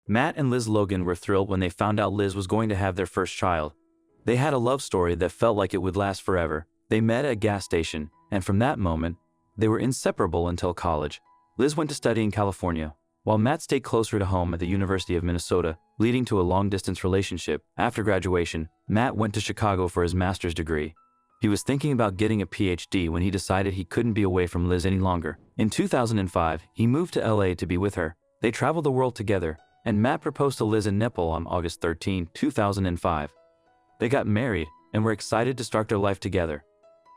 Matt and Liz Logan were thrilled when they found out Liz was going to have their first child. They had a love story that felt like it would last forever. They met at a gas station, and from that moment, they were inseparable until college. Liz went to study in California, while Matt stayed closer to home at the University of Minnesota, leading to a long-distance relationship. After graduation, Matt went to Chicago for his master's degree. He was thinking about getting a PhD when he decided he couldn't be away from Liz any longer. In 2005, he moved to LA to be with her. They traveled the world together, and Matt proposed to Liz in Nepal on August 13, 2005. They got married and were excited to start their life together.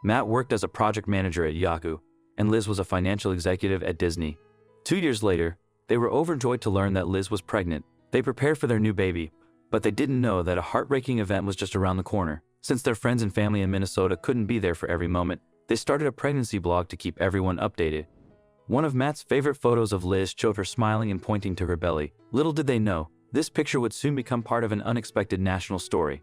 Matt worked as a project manager at Yahoo, and Liz was a financial executive at Disney. 2 years later, they were overjoyed to learn that Liz was pregnant. They prepared for their new baby, but they didn't know that a heartbreaking event was just around the corner. Since their friends and family in Minnesota couldn't be there for every moment, they started a pregnancy blog to keep everyone updated. One of Matt's favorite photos of Liz showed her smiling and pointing to her belly. Little did they know, this picture would soon become part of an unexpected national story.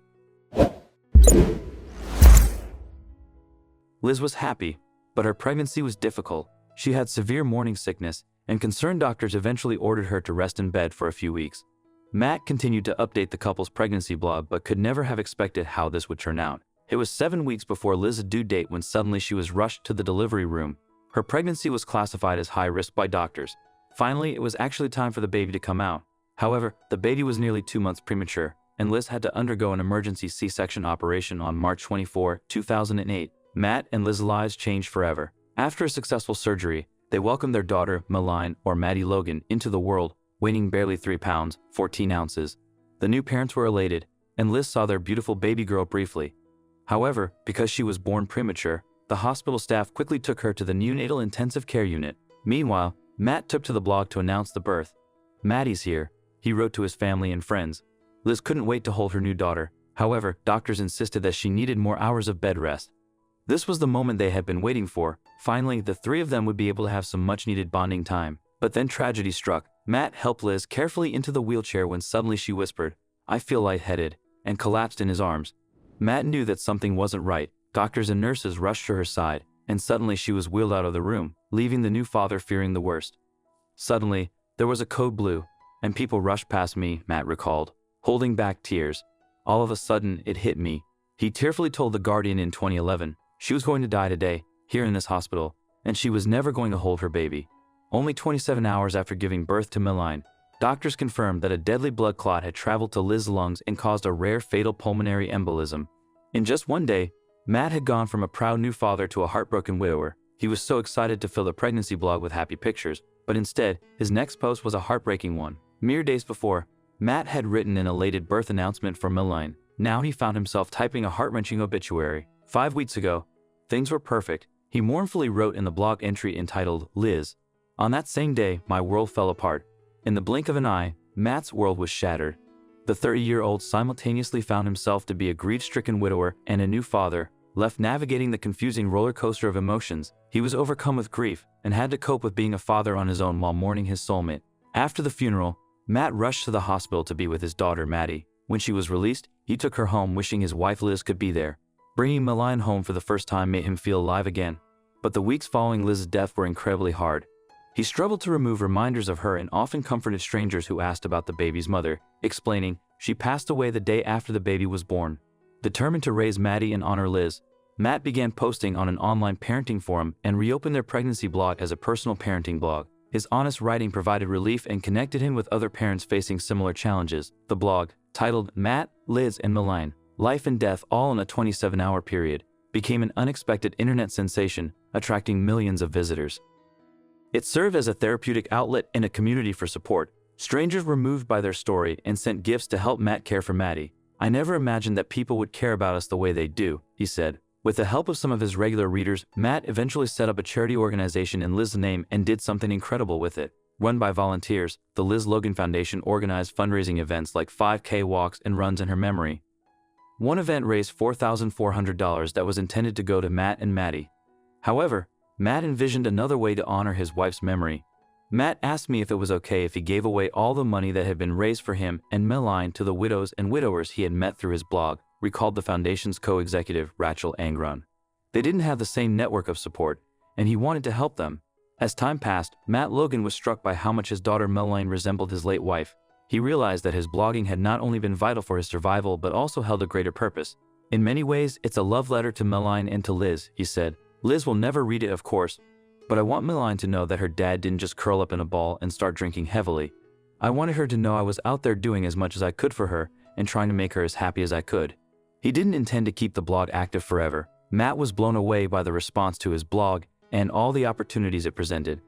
Liz was happy, but her pregnancy was difficult. She had severe morning sickness, and concerned doctors eventually ordered her to rest in bed for a few weeks. Matt continued to update the couple's pregnancy blog but could never have expected how this would turn out. It was 7 weeks before Liz's due date when suddenly she was rushed to the delivery room. Her pregnancy was classified as high risk by doctors. Finally, it was actually time for the baby to come out. However, the baby was nearly 2 months premature, and Liz had to undergo an emergency C-section operation on March 24, 2008. Matt and Liz's lives changed forever. After a successful surgery, they welcomed their daughter, Maline, or Maddie Logan, into the world, weighing barely 3 pounds, 14 ounces. The new parents were elated, and Liz saw their beautiful baby girl briefly. However, because she was born premature, the hospital staff quickly took her to the neonatal intensive care unit. Meanwhile, Matt took to the blog to announce the birth. "Maddie's here," he wrote to his family and friends. Liz couldn't wait to hold her new daughter. However, doctors insisted that she needed more hours of bed rest. This was the moment they had been waiting for. Finally, the three of them would be able to have some much-needed bonding time. But then tragedy struck. Matt helped Liz carefully into the wheelchair when suddenly she whispered, "I feel lightheaded," and collapsed in his arms. Matt knew that something wasn't right. Doctors and nurses rushed to her side, and suddenly she was wheeled out of the room, leaving the new father fearing the worst. Suddenly, there was a code blue, and people rushed past me, Matt recalled, holding back tears. All of a sudden, it hit me. He tearfully told The Guardian in 2011, she was going to die today, here in this hospital, and she was never going to hold her baby. Only 27 hours after giving birth to Maline, doctors confirmed that a deadly blood clot had traveled to Liz's lungs and caused a rare fatal pulmonary embolism. In just one day, Matt had gone from a proud new father to a heartbroken widower. He was so excited to fill the pregnancy blog with happy pictures, but instead, his next post was a heartbreaking one. Mere days before, Matt had written an elated birth announcement for Maline. Now he found himself typing a heart-wrenching obituary. 5 weeks ago, things were perfect, he mournfully wrote in the blog entry entitled, "Liz. On that same day, my world fell apart. In the blink of an eye, Matt's world was shattered." The 30-year-old simultaneously found himself to be a grief-stricken widower and a new father. Left navigating the confusing roller coaster of emotions, he was overcome with grief and had to cope with being a father on his own while mourning his soulmate. After the funeral, Matt rushed to the hospital to be with his daughter, Maddie. When she was released, he took her home wishing his wife Liz could be there. Bringing Maline home for the first time made him feel alive again. But the weeks following Liz's death were incredibly hard. He struggled to remove reminders of her and often comforted strangers who asked about the baby's mother, explaining, "She passed away the day after the baby was born." Determined to raise Maddie and honor Liz, Matt began posting on an online parenting forum and reopened their pregnancy blog as a personal parenting blog. His honest writing provided relief and connected him with other parents facing similar challenges. The blog, titled Matt, Liz, and Maline, Life and Death All in a 27-Hour Period, became an unexpected internet sensation, attracting millions of visitors. It served as a therapeutic outlet and a community for support. Strangers were moved by their story and sent gifts to help Matt care for Maddie. "I never imagined that people would care about us the way they do," he said. With the help of some of his regular readers, Matt eventually set up a charity organization in Liz's name and did something incredible with it. Run by volunteers, the Liz Logan Foundation organized fundraising events like 5K walks and runs in her memory. One event raised $4,400 that was intended to go to Matt and Maddie. However, Matt envisioned another way to honor his wife's memory. Matt asked me if it was okay if he gave away all the money that had been raised for him and Maline to the widows and widowers he had met through his blog, recalled the foundation's co-executive Rachel Angron. They didn't have the same network of support, and he wanted to help them. As time passed, Matt Logan was struck by how much his daughter Maline resembled his late wife. He realized that his blogging had not only been vital for his survival but also held a greater purpose. In many ways, it's a love letter to Meline and to Liz, he said. Liz will never read it, of course, but I want Meline to know that her dad didn't just curl up in a ball and start drinking heavily. I wanted her to know I was out there doing as much as I could for her and trying to make her as happy as I could. He didn't intend to keep the blog active forever. Matt was blown away by the response to his blog and all the opportunities it presented.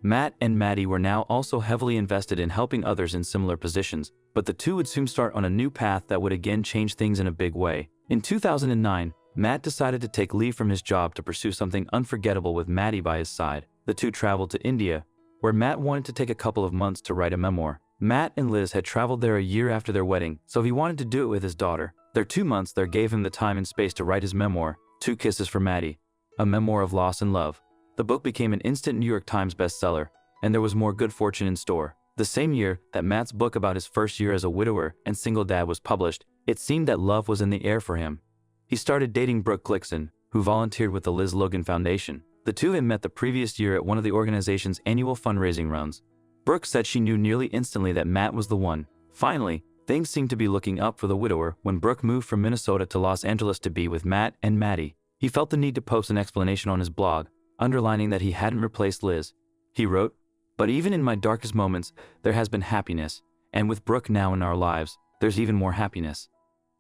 Matt and Maddie were now also heavily invested in helping others in similar positions, but the two would soon start on a new path that would again change things in a big way. In 2009, Matt decided to take leave from his job to pursue something unforgettable with Maddie by his side. The two traveled to India, where Matt wanted to take a couple of months to write a memoir. Matt and Liz had traveled there a year after their wedding, so he wanted to do it with his daughter. Their 2 months there gave him the time and space to write his memoir, 2 Kisses for Maddie, a memoir of loss and love. The book became an instant New York Times bestseller, and there was more good fortune in store. The same year that Matt's book about his first year as a widower and single dad was published, it seemed that love was in the air for him. He started dating Brooke Glickson, who volunteered with the Liz Logan Foundation. The two had met the previous year at one of the organization's annual fundraising runs. Brooke said she knew nearly instantly that Matt was the one. Finally, things seemed to be looking up for the widower when Brooke moved from Minnesota to Los Angeles to be with Matt and Maddie. He felt the need to post an explanation on his blog, underlining that he hadn't replaced Liz. He wrote, "But even in my darkest moments, there has been happiness, and with Brooke now in our lives, there's even more happiness."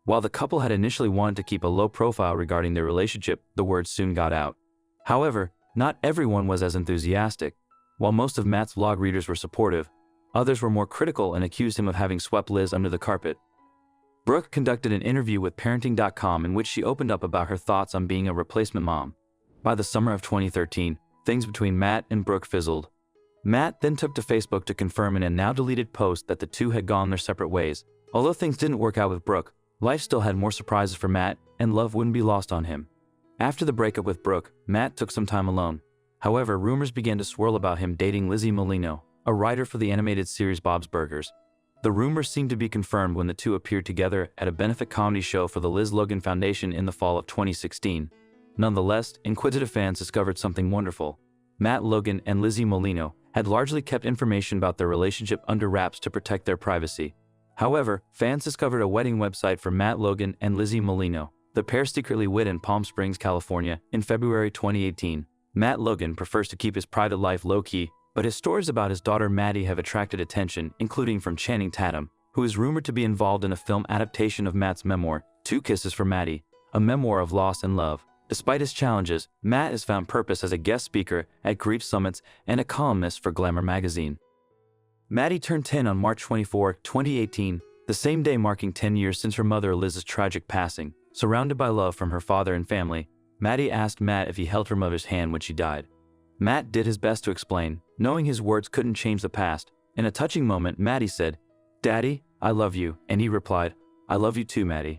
While the couple had initially wanted to keep a low profile regarding their relationship, the word soon got out. However, not everyone was as enthusiastic. While most of Matt's vlog readers were supportive, others were more critical and accused him of having swept Liz under the carpet. Brooke conducted an interview with Parenting.com in which she opened up about her thoughts on being a replacement mom. By the summer of 2013, things between Matt and Brooke fizzled. Matt then took to Facebook to confirm in a now-deleted post that the two had gone their separate ways. Although things didn't work out with Brooke, life still had more surprises for Matt, and love wouldn't be lost on him. After the breakup with Brooke, Matt took some time alone. However, rumors began to swirl about him dating Lizzie Molino, a writer for the animated series Bob's Burgers. The rumors seemed to be confirmed when the two appeared together at a benefit comedy show for the Liz Logan Foundation in the fall of 2016. Nonetheless, inquisitive fans discovered something wonderful. Matt Logan and Lizzie Molino had largely kept information about their relationship under wraps to protect their privacy. However, fans discovered a wedding website for Matt Logan and Lizzie Molino. The pair secretly wed in Palm Springs, California, in February 2018. Matt Logan prefers to keep his private life low-key, but his stories about his daughter Maddie have attracted attention, including from Channing Tatum, who is rumored to be involved in a film adaptation of Matt's memoir, 2 Kisses for Maddie, a memoir of loss and love. Despite his challenges, Matt has found purpose as a guest speaker at grief summits and a columnist for Glamour magazine. Maddie turned 10 on March 24, 2018, the same day marking 10 years since her mother Liz's tragic passing. Surrounded by love from her father and family, Maddie asked Matt if he held her mother's hand when she died. Matt did his best to explain, knowing his words couldn't change the past. In a touching moment, Maddie said, "Daddy, I love you," and he replied, "I love you too, Maddie."